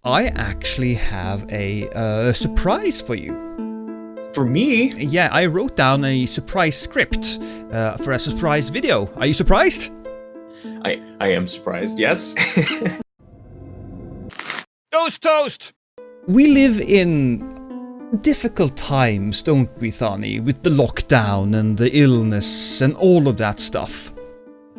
I actually have a surprise for you. For me? Yeah, I wrote down a surprise script for a surprise video. Are you surprised? I am surprised, yes. Toast! We live in difficult times, don't we, Thani? With the lockdown and the illness and all of that stuff.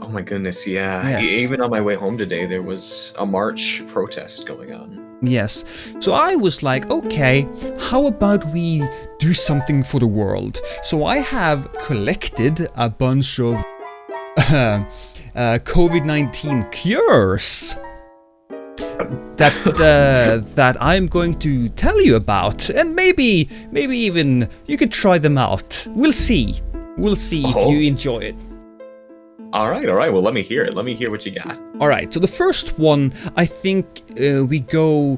Oh my goodness, yeah. Yes. Even on my way home today, there was a march protest going on. Yes. So I was like, okay, how about we do something for the world? So I have collected a bunch of COVID-19 cures that I'm going to tell you about, and maybe even you could try them out. We'll see if you enjoy it. All right. Well, let me hear it. Let me hear what you got. All right. So the first one, I think we go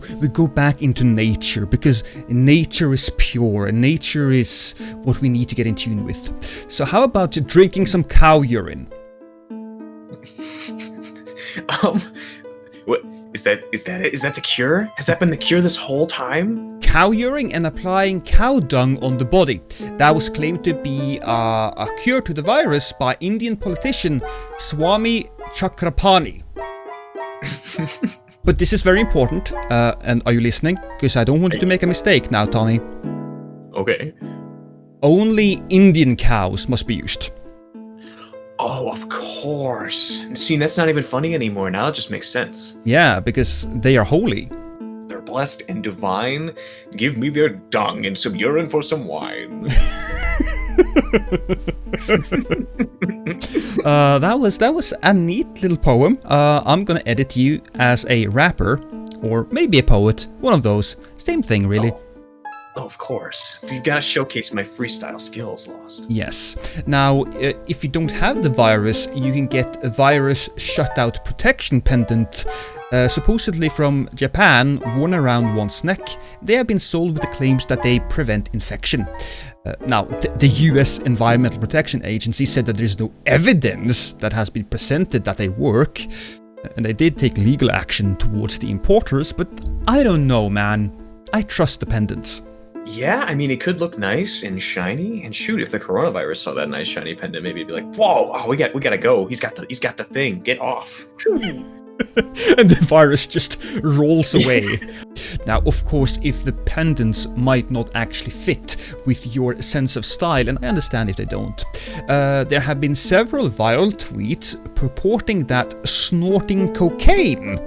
back into nature, because nature is pure and nature is what we need to get in tune with. So how about drinking some cow urine? What is that? Is that the cure? Has that been the cure this whole time? Cow urine and applying cow dung on the body. That was claimed to be a cure to the virus by Indian politician Swami Chakrapani. But this is very important, and are you listening? Because I don't want you to make a mistake now, Thani. Okay. Only Indian cows must be used. Oh, of course. See, that's not even funny anymore. Now it just makes sense. Yeah, because they are holy. They're blessed and divine. Give me their dung and some urine for some wine. That was a neat little poem. I'm gonna edit you as a rapper, or maybe a poet. One of those. Same thing, really. Oh, of course. You've got to showcase my freestyle skills, Lost. Yes. Now, if you don't have the virus, you can get a virus shutout protection pendant, supposedly from Japan, worn around one's neck. They have been sold with the claims that they prevent infection. Now, the US Environmental Protection Agency said that there's no evidence that has been presented that they work, and they did take legal action towards the importers, but I don't know, man. I trust the pendants. Yeah, I mean, it could look nice and shiny. And shoot, if the coronavirus saw that nice shiny pendant, maybe it'd be like, "Whoa, we gotta go. He's got the thing. Get off." And the virus just rolls away. Now, of course, if the pendants might not actually fit with your sense of style, and I understand if they don't, there have been several viral tweets purporting that snorting cocaine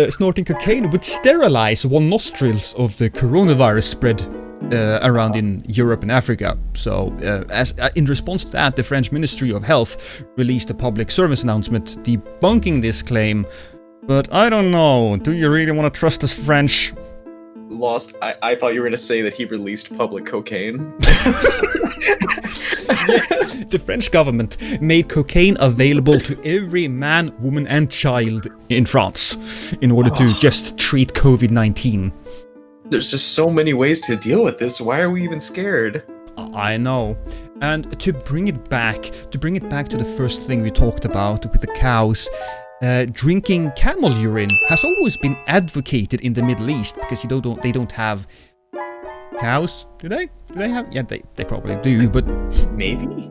snorting cocaine would sterilize one nostrils of the coronavirus spread around in Europe and Africa. So, as in response to that, the French Ministry of Health released a public service announcement debunking this claim. But I don't know. Do you really want to trust the French? Lost. I thought you were gonna say that he released public cocaine. The French government made cocaine available to every man, woman, and child in France in order to just treat COVID-19. There's just so many ways to deal with this. Why are we even scared? I know. And to bring it back to the first thing we talked about with the cows, drinking camel urine has always been advocated in the Middle East because they don't have cows. Do they have? Yeah, they probably do, but maybe.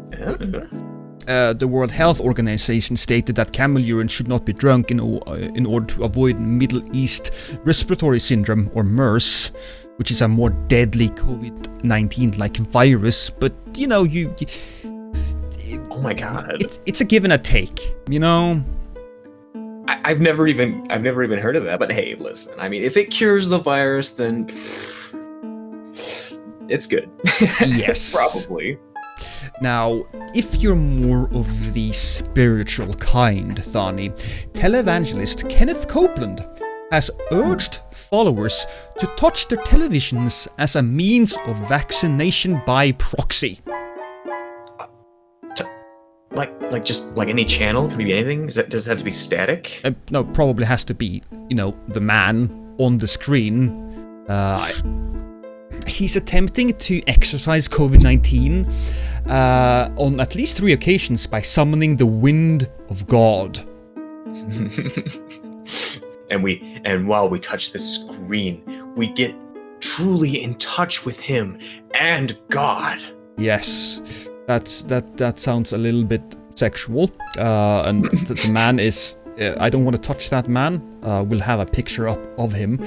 The World Health Organization stated that camel urine should not be drunk in order to avoid Middle East respiratory syndrome, or MERS, which is a more deadly COVID-19-like virus. But you know, oh my god, it's a give and a take, you know. I've never even heard of that. But hey, listen, I mean, if it cures the virus, then it's good. Yes, probably. Now, if you're more of the spiritual kind, Thani, televangelist Kenneth Copeland has urged followers to touch their televisions as a means of vaccination by proxy. Like just like any channel? Can it be anything? Does it have to be static? No, probably has to be, the man on the screen. he's attempting to exorcise COVID-19 on at least 3 occasions by summoning the wind of God. And while we touch the screen, we get truly in touch with him and God. Yes, that sounds a little bit sexual. And the man is. I don't want to touch that man. We'll have a picture up of him.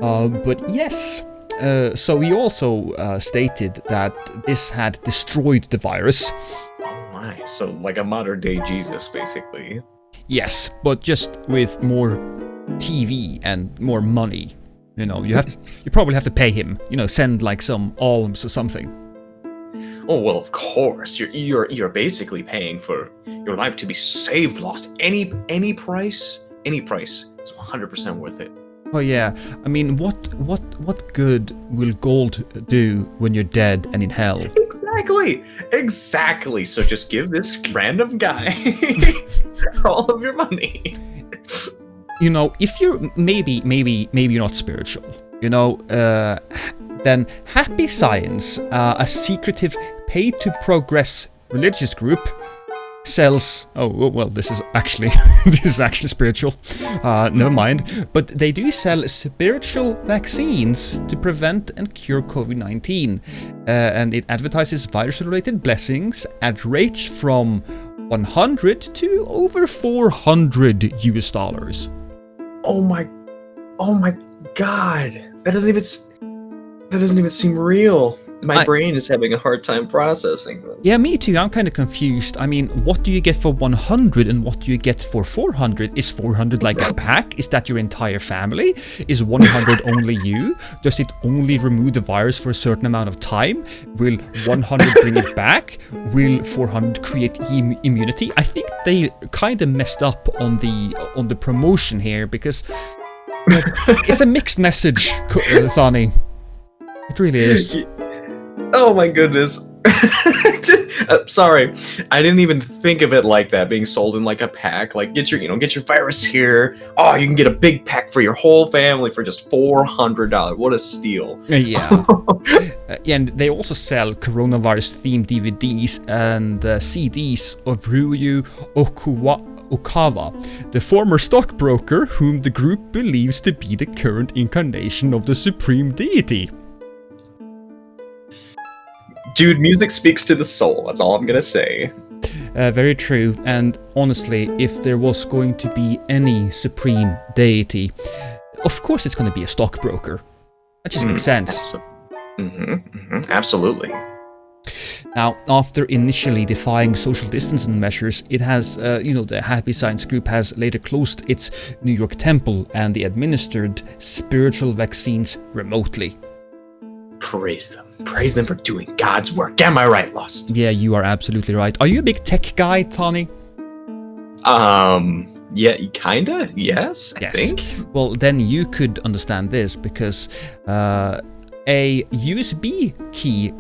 But yes. So he also stated that this had destroyed the virus. Oh my! So like a modern day Jesus, basically. Yes, but just with more TV and more money. You know, you probably have to pay him. You know, send like some alms or something. Oh well, of course. You're basically paying for your life to be saved, lost. Any price is 100% worth it. Oh yeah, I mean, what good will gold do when you're dead and in hell? Exactly. So just give this random guy all of your money. You know, if you're maybe you're not spiritual, you know, then Happy Science, a secretive pay-to-progress religious group, sells. Oh well, this is actually spiritual. Never mind. But they do sell spiritual vaccines to prevent and cure COVID-19, and it advertises virus-related blessings at rates from $100 to over $400 US. Oh my God! That doesn't even seem real. My brain is having a hard time processing this. Yeah, me too. I'm kind of confused. I mean, what do you get for 100 and what do you get for 400? Is 400 like a pack? Is that your entire family? Is 100 only you? Does it only remove the virus for a certain amount of time? Will 100 bring it back? Will 400 create immunity? I think they kind of messed up on the promotion here because it's a mixed message, Thani. It really is. Oh my goodness. Sorry. I didn't even think of it like that, being sold in like a pack. Like get your virus here. Oh, you can get a big pack for your whole family for just $400. What a steal. Yeah. And they also sell coronavirus themed DVDs and CDs of Ryu Okawa, the former stockbroker whom the group believes to be the current incarnation of the supreme deity. Dude, music speaks to the soul. That's all I'm gonna say. Very true. And honestly, if there was going to be any supreme deity, of course it's going to be a stockbroker. That just makes sense. Absolutely. Now, after initially defying social distancing measures, it has, the Happy Science group has later closed its New York temple and they administered spiritual vaccines remotely. Praise them for doing God's work. Am I right, Lost? Yeah, you are absolutely right. Are you a big tech guy, Thani? Yeah, kinda, yes, I think. Well, then you could understand this, because a USB key,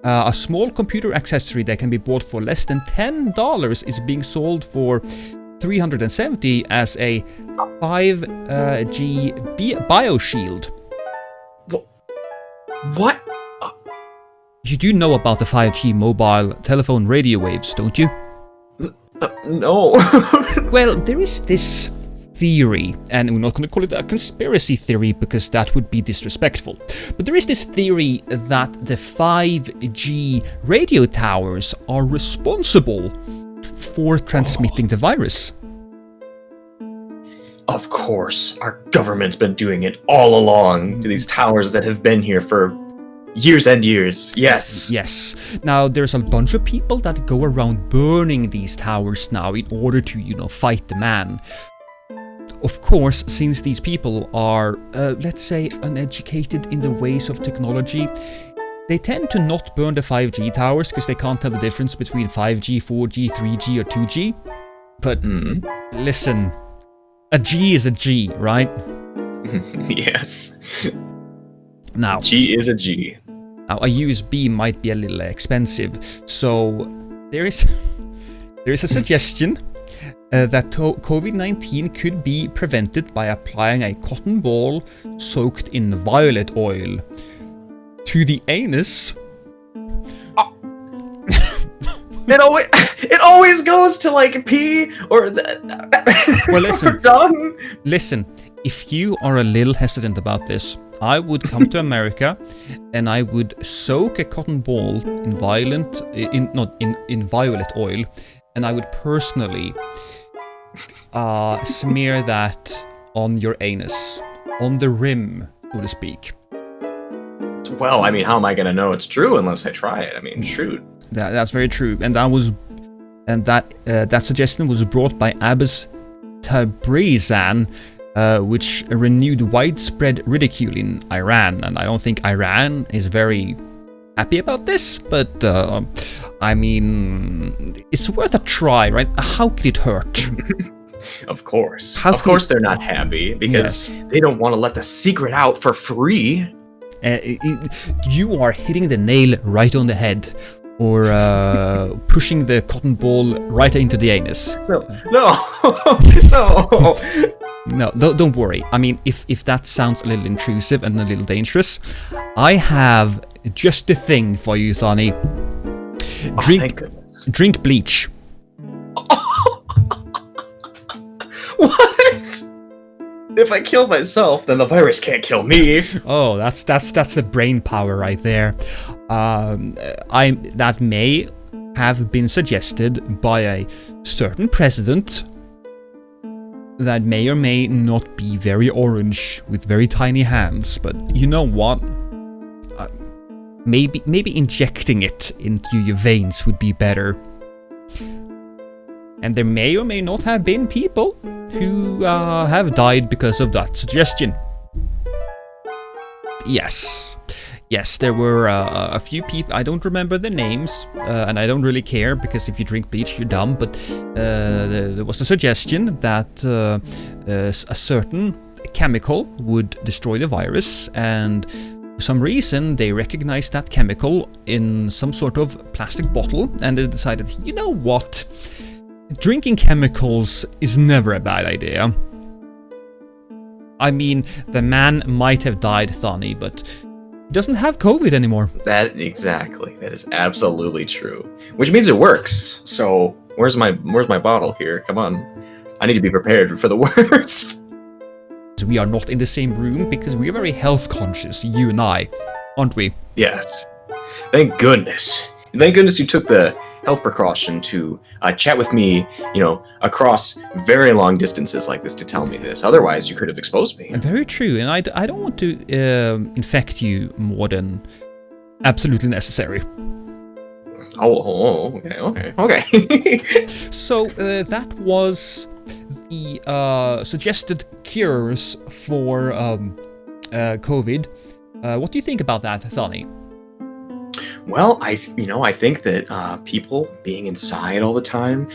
a small computer accessory that can be bought for less than $10 is being sold for $370 as a 5G BioShield. What? You do know about the 5G mobile telephone radio waves, don't you? No. Well, there is this theory, and we're not going to call it a conspiracy theory because that would be disrespectful, but there is this theory that the 5G radio towers are responsible for transmitting the virus. Of course, our government's been doing it all along to these towers that have been here for years and years. Yes. Now, there's a bunch of people that go around burning these towers now in order to, fight the man. Of course, since these people are, let's say, uneducated in the ways of technology, they tend to not burn the 5G towers because they can't tell the difference between 5G, 4G, 3G, or 2G. But listen, a G is a G, right? Yes. Now, G is a G. Now, a USB might be a little expensive, so there is a suggestion that COVID-19 could be prevented by applying a cotton ball soaked in violet oil to the anus. It always goes to like pee or Well, listen. or dung. Listen, if you are a little hesitant about this, I would come to America and I would soak a cotton ball in violet oil, and I would personally smear that on your anus, on the rim, so to speak. Well, I mean, how am I gonna know it's true unless I try it? I mean, shoot. That's very true, and that suggestion was brought by Abbas Tabrizan, which renewed widespread ridicule in Iran, and I don't think Iran is very happy about this, but I mean, it's worth a try, right? How could it hurt? Of course. Of course they're not happy, because they don't want to let the secret out for free. You are hitting the nail right on the head, or pushing the cotton ball right into the anus. No, don't worry. I mean, if that sounds a little intrusive and a little dangerous, I have just the thing for you, Thani. Thank goodness. Drink bleach. What? If I kill myself, then the virus can't kill me. Oh, that's the brain power right there. That may have been suggested by a certain president that may or may not be very orange with very tiny hands, but you know what? Maybe injecting it into your veins would be better. And there may or may not have been people who have died because of that suggestion. Yes, there were a few people. I don't remember the names, and I don't really care, because if you drink bleach, you're dumb. But there was a suggestion that a certain chemical would destroy the virus, and for some reason they recognized that chemical in some sort of plastic bottle, and they decided, you know what? Drinking chemicals is never a bad idea. I mean, the man might have died, Thani, but he doesn't have COVID anymore. That is absolutely true. Which means it works. So where's my bottle here? Come on, I need to be prepared for the worst. We are not in the same room because we are very health conscious, you and I, aren't we? Yes. Thank goodness. Thank goodness you took the health precaution to chat with me, across very long distances like this to tell me this. Otherwise, you could have exposed me. Very true, and I don't want to infect you more than absolutely necessary. Okay. So that was the suggested cures for COVID. What do you think about that, Thani? Well, I think that people being inside all the time,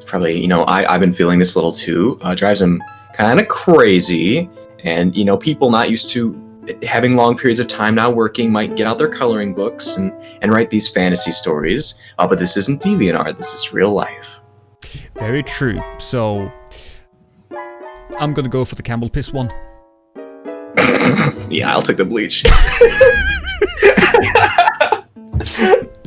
probably, I've been feeling this a little too, drives them kind of crazy. And, people not used to having long periods of time not working might get out their coloring books and write these fantasy stories. But this isn't DeviantArt, this is real life. Very true. So, I'm gonna go for the camel piss one. Yeah, I'll take the bleach.